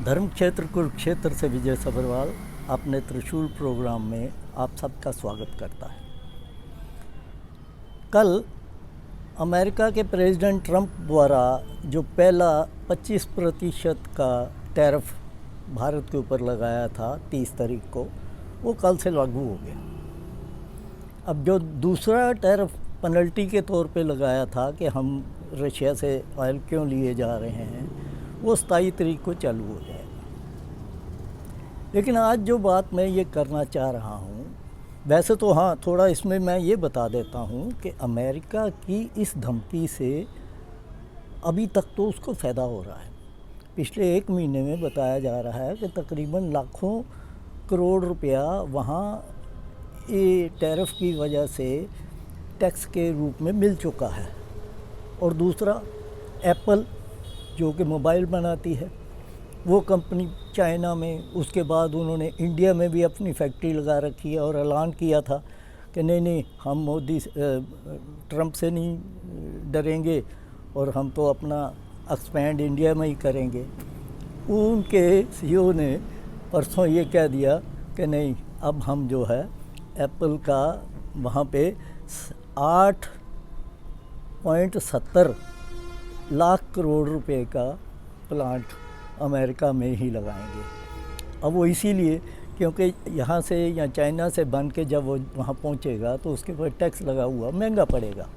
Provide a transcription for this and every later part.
धर्म क्षेत्र कुरुक्षेत्र से विजय सभरवाल अपने त्रिशूल प्रोग्राम में आप सबका स्वागत करता है। कल अमेरिका के प्रेसिडेंट ट्रंप द्वारा जो पहला 25% का टैरिफ भारत के ऊपर लगाया था 30 तारीख को, वो कल से लागू हो गया। अब जो दूसरा टैरिफ पेनल्टी के तौर पे लगाया था कि हम रशिया से ऑयल क्यों लिए जा रहे हैं, वो 27 तारीख को चालू हो जाएगा। लेकिन आज जो बात मैं ये करना चाह रहा हूँ, वैसे तो हाँ, थोड़ा इसमें मैं ये बता देता हूँ कि अमेरिका की इस धमकी से अभी तक तो उसको फ़ायदा हो रहा है। पिछले 1 महीने में बताया जा रहा है कि तकरीबन लाखों करोड़ रुपया वहाँ ये टैरिफ की वजह से टैक्स के रूप में मिल चुका है। और दूसरा, एप्पल जो कि मोबाइल बनाती है, वो कंपनी चाइना में, उसके बाद उन्होंने इंडिया में भी अपनी फैक्ट्री लगा रखी है और ऐलान किया था कि नहीं हम मोदी ट्रंप से नहीं डरेंगे और हम तो अपना एक्सपैंड इंडिया में ही करेंगे। उनके सीईओ ने परसों ये कह दिया कि नहीं, अब हम जो है एप्पल का वहाँ पे 8.70 लाख करोड़ रुपए का प्लांट अमेरिका में ही लगाएंगे। अब वो इसीलिए क्योंकि यहाँ से या चाइना से बन के जब वो वहाँ पहुँचेगा तो उसके ऊपर टैक्स लगा हुआ महंगा पड़ेगा,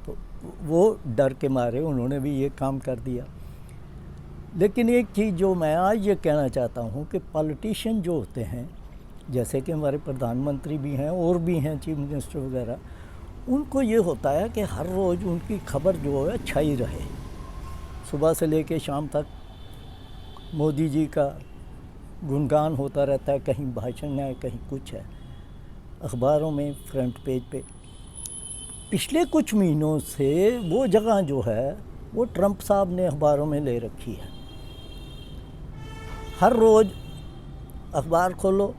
तो वो डर के मारे उन्होंने भी ये काम कर दिया। लेकिन एक चीज़ जो मैं आज ये कहना चाहता हूँ कि पॉलिटिशियन जो होते हैं, जैसे कि हमारे प्रधानमंत्री भी हैं और भी हैं चीफ मिनिस्टर वगैरह, उनको ये होता है कि हर रोज़ उनकी खबर जो है छाई रहे। सुबह से लेके शाम तक मोदी जी का गुणगान होता रहता है, कहीं भाषण है, कहीं कुछ है, अखबारों में फ्रंट पेज पे। पिछले कुछ महीनों से वो जगह जो है वो ट्रंप साहब ने अखबारों में ले रखी है। हर रोज़ अखबार खोलो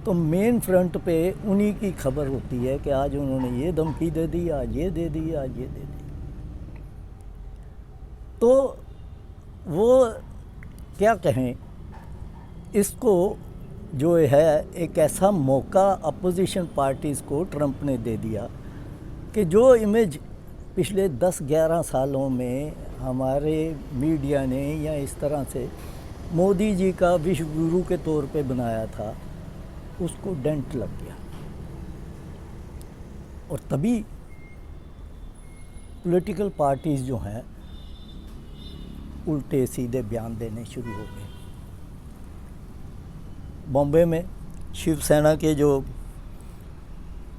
तो मेन फ्रंट पे उन्हीं की खबर होती है कि आज उन्होंने ये धमकी दे दी, आज ये दे दी, आज ये दे दी। तो वो क्या कहें, इसको जो है एक ऐसा मौका अपोजिशन पार्टीज़ को ट्रंप ने दे दिया कि जो इमेज पिछले 10-11 सालों में हमारे मीडिया ने या इस तरह से मोदी जी का विश्व गुरु के तौर पे बनाया था, उसको डेंट लग गया। और तभी पॉलिटिकल पार्टीज़ जो हैं उल्टे सीधे बयान देने शुरू हो गए। बॉम्बे में शिवसेना के जो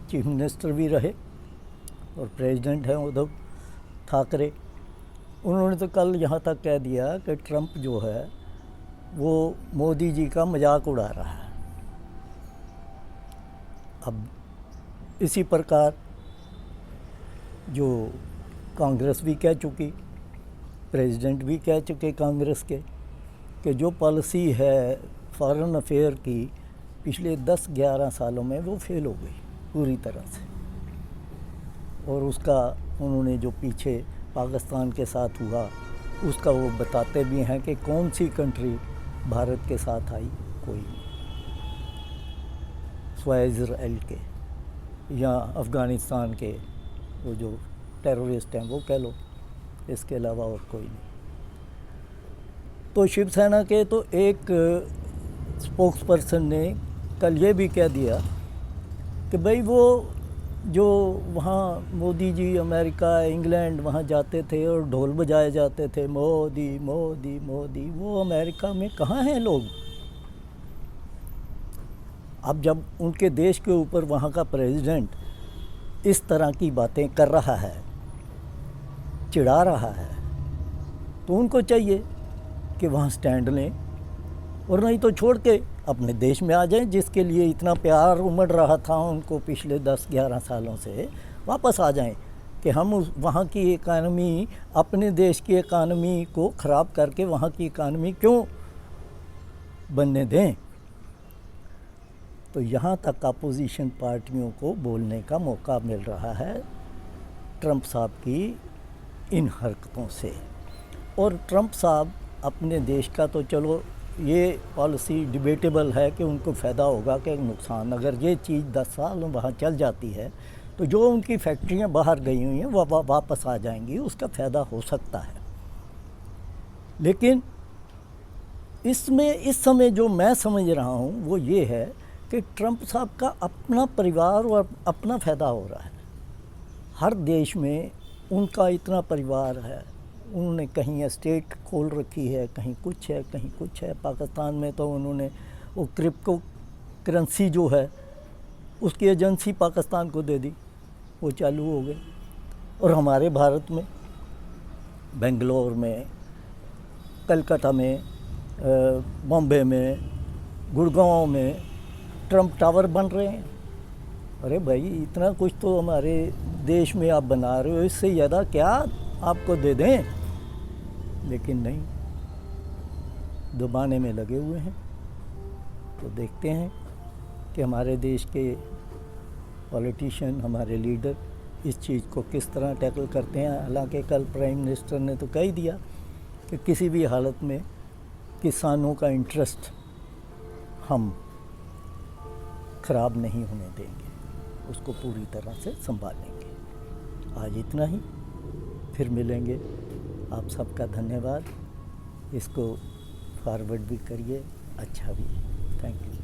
चीफ मिनिस्टर भी रहे और प्रेसिडेंट हैं उद्धव ठाकरे, उन्होंने तो कल यहाँ तक कह दिया कि ट्रंप जो है वो मोदी जी का मजाक उड़ा रहा है। अब इसी प्रकार जो कांग्रेस भी कह चुकी, प्रेसिडेंट भी कह चुके कांग्रेस के, कि जो पॉलिसी है फॉरेन अफेयर की पिछले 10-11 सालों में वो फेल हो गई पूरी तरह से। और उसका उन्होंने जो पीछे पाकिस्तान के साथ हुआ उसका वो बताते भी हैं कि कौन सी कंट्री भारत के साथ आई, कोई नहीं, सिवाय इज़राइल के या अफ़गानिस्तान के वो जो टेररिस्ट हैं वो कह लो, इसके अलावा और कोई नहीं। तो शिवसेना के तो एक स्पोक्स पर्सन ने कल ये भी कह दिया कि भाई वो जो वहाँ मोदी जी अमेरिका, इंग्लैंड वहाँ जाते थे और ढोल बजाए जाते थे, मोदी मोदी मोदी, वो अमेरिका में कहाँ हैं लोग। अब जब उनके देश के ऊपर वहाँ का प्रेसिडेंट इस तरह की बातें कर रहा है, चिढ़ा रहा है, तो उनको चाहिए कि वहाँ स्टैंड लें, और नहीं तो छोड़ के अपने देश में आ जाएं, जिसके लिए इतना प्यार उमड़ रहा था उनको पिछले 10-11 सालों से, वापस आ जाएं कि हम वहाँ की इकानमी, अपने देश की इकानमी को ख़राब करके वहाँ की इकानमी क्यों बनने दें। तो यहाँ तक अपोजिशन पार्टियों को बोलने का मौका मिल रहा है ट्रंप साहब की इन हरकतों से। और ट्रंप साहब अपने देश का तो चलो ये पॉलिसी डिबेटेबल है कि उनको फ़ायदा होगा कि नुकसान। अगर ये चीज़ 10 साल वहाँ चल जाती है तो जो उनकी फैक्ट्रियाँ बाहर गई हुई हैं वो वापस आ जाएंगी, उसका फ़ायदा हो सकता है। लेकिन इसमें इस समय जो मैं समझ रहा हूँ वो ये है कि ट्रंप साहब का अपना परिवार और अपना फ़ायदा हो रहा है। हर देश में उनका इतना परिवार है, उन्होंने कहीं एस्टेट खोल रखी है, कहीं कुछ है, कहीं कुछ है। पाकिस्तान में तो उन्होंने वो क्रिप्टो करेंसी जो है उसकी एजेंसी पाकिस्तान को दे दी, वो चालू हो गई। और हमारे भारत में बेंगलोर में, कलकत्ता में, बॉम्बे में, गुड़गांव में ट्रंप टावर बन रहे हैं। अरे भाई, इतना कुछ तो हमारे देश में आप बना रहे हो, इससे ज़्यादा क्या आपको दे दें। लेकिन नहीं, दबाने में लगे हुए हैं। तो देखते हैं कि हमारे देश के पॉलिटिशियन, हमारे लीडर इस चीज़ को किस तरह टैकल करते हैं। हालांकि कल प्राइम मिनिस्टर ने तो कह ही दिया कि किसी भी हालत में किसानों का इंटरेस्ट हम ख़राब नहीं होने देंगे, उसको पूरी तरह से संभालेंगे। आज इतना ही, फिर मिलेंगे। आप सबका धन्यवाद। इसको फॉरवर्ड भी करिए, अच्छा भी। Thank you.